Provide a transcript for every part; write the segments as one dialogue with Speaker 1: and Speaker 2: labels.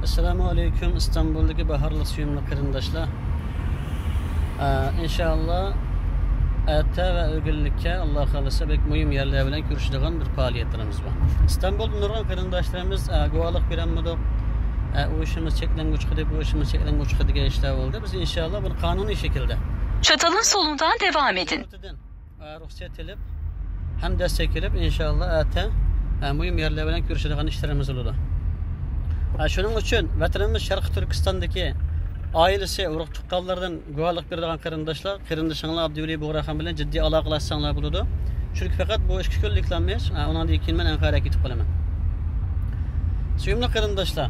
Speaker 1: Assalamu alaikum İstanbul'daki baharlı suyumlu kırındaşlar. İnşallah ete ve örgünlükte Allah kalırsa pek mühim yerler bilen görüşülen bir faaliyetlerimiz var. İstanbul'da nurgun kırındaşlarımız guvalık bilenmedik. O işimiz çekilen uçkıdı, bu işimiz çekilen uçkıdı gençler oldu. Biz inşallah bunu kanuni şekilde
Speaker 2: Çatalın solundan devam edin.
Speaker 1: Ruhsat edip hem destek edip inşallah ete mühim yerler bilen görüşülen işlerimiz oldu. Şunun için vatanımız Şarkı Türkistan'daki ailesi, uruk tuqqanlardan guvalık berdiğin kırındaşlar Abdüveli Buğrahan bilen ciddi alakalaşsanlar buludu. Çünkü fakat bu iş küçükliklenmiş, ondan da ikinmen Ankara'ya gidip kalaman. Suyumlu kırındaşlar,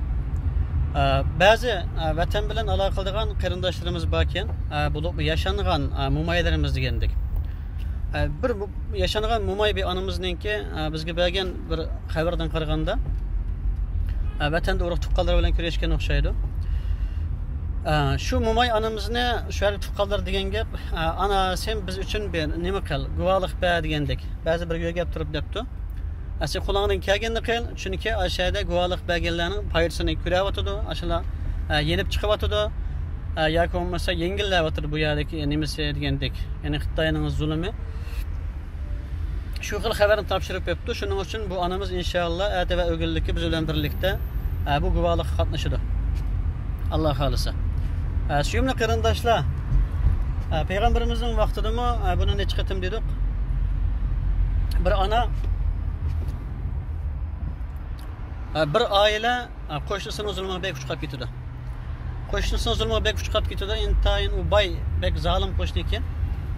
Speaker 1: bazı vatan bilen alakalıdığın kırındaşlarımız bakken, bu yaşanılan mumaylarımız degendik. Bir yaşanılan mumay bir anımızın ki bizge belgen bir haberden qaraganda vatanda urug' tuqqanlar bilan kurashgan o'xshaydi. Shu mumay anamizni shu tuqqanlar degan gap, ana sen biz uchun bir nima qil, guvohlik ber degandek. Ba'zi bir gap turib debdi. Sen qo'lingdan kelganini qil, chunki aşağıda guvohlik berganlarning foydasini ko'ryapti, ashula yenib chiqyapti. Yoki bo'lmasa yengillayapti bu yerdagi nimasi degandek. Ya'ni Xitoyning zulmi. Şu xil xabarni topshirib beribdi. Shuning uchun bu anamiz inshaalloh ata va o'g'illikka biz bilan birlikda bu guvohlik qatnashadi. Allah xolisa. Suyumli qarindoshlar, payg'ambarimizning vaqtidami buni necha qatim dedik? Bir ana bir oila qo'shnisini zulmiga bek chiqib ketdi. Qo'shnisini zulmiga bek chiqib ketdi. Intayin u boy bek zolim qo'shni ekan.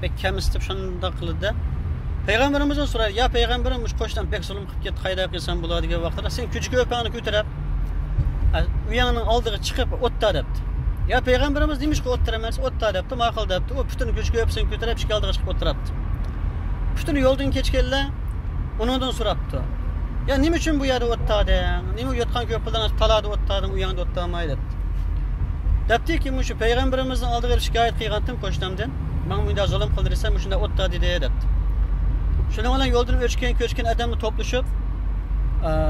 Speaker 1: Bek kamistib shunda qildi. Peygamberimizden sorar, ya peygamberim koçtan pek zulüm kılıp git, hayda kılsan buladı gibi vaxtda. Sen küçük öpağını götürüp, uyanın aldığı çıkıp otta depti. Ya peygamberimiz demiş ki otturamaz, otta depti, makıl depti. O pütünü küçük öpsen götürüp, çıkaldığı çıkıp otturaptı. Pütünü yoldan keçkelle, onundan soraptı. Ya nim için bu yerde ottadı, nim yotkan köpüden taladı ottadım, uyandı ottamayı depti. Depti ki, şu peygamberimizden aldığı şikayet kıygandım koçtamdan. Ben bu zulüm kıldırırsam, şunda ottadı diye depti. Şuna olan yoldan köçken adamla toplaşıp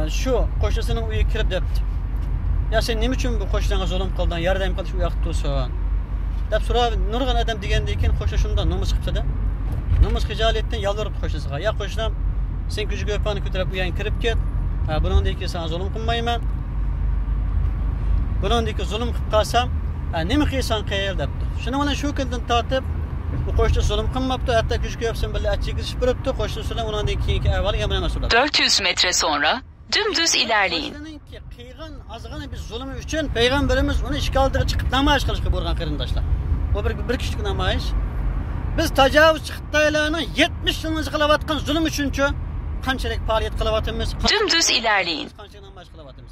Speaker 1: şu koşusının uyu kirip depti. Ya sen ne için bu koşudan zulüm kıldın, yardım kıldı şu uyaqtıysan. Dep sonra nurgan adam degendeyken koşu şundan nomus qıptı da. Nomus hicaletten yalvarıp koşusuga. Ya koşudan sen küçük öpağını götürüp uyan kirip git. Bunun deyki sana zulüm kılmayman. Bunun deyki zulüm kılıp kalsam nemi qıysan qıyıl depti. Şuna olan şu kıldan tartıp bu koştu zulüm kılmaptı, hatta küçük yapsın böyle açık iş bırakıptı, koştu sonra ondan deyki evvel yamına suladı.
Speaker 2: 400 metre sonra dümdüz ilerleyin.
Speaker 1: Kıygan azgını bir zulümü için peygamberimiz onu işgaldığı çıkıp namayiş kılışkı burgan kırındaşlar. O bir kişilik namayiş. Biz tecavüz çıkıttaylarına 70 yılınızı kılavatkan zulüm üçüncü kançelik faaliyet kılavatımız.
Speaker 2: Dümdüz ilerleyin.
Speaker 1: Kançelik namayiş kılavatımız.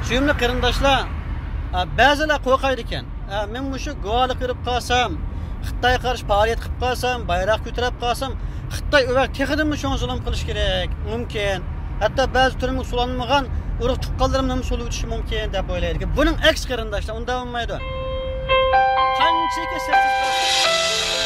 Speaker 1: Suyumlu kırındaşlar, bazılar korkaydıken, ben bu şu guvalı kırıp kalsam, Xitoy qarşı faaliyet qilib qalsam, bayroq ko'tarib qalsam, Xitoy o'rak texidimi shon zulm qilish kerak, mumkin. Hatto ba'zi turmush sulanmagan urug' tuqqanlarimdan suluv o'tishi mumkin deb o'ylaydi. Buning aks qarindoshlar unda bo'lmaydi. Qanchaki sessiz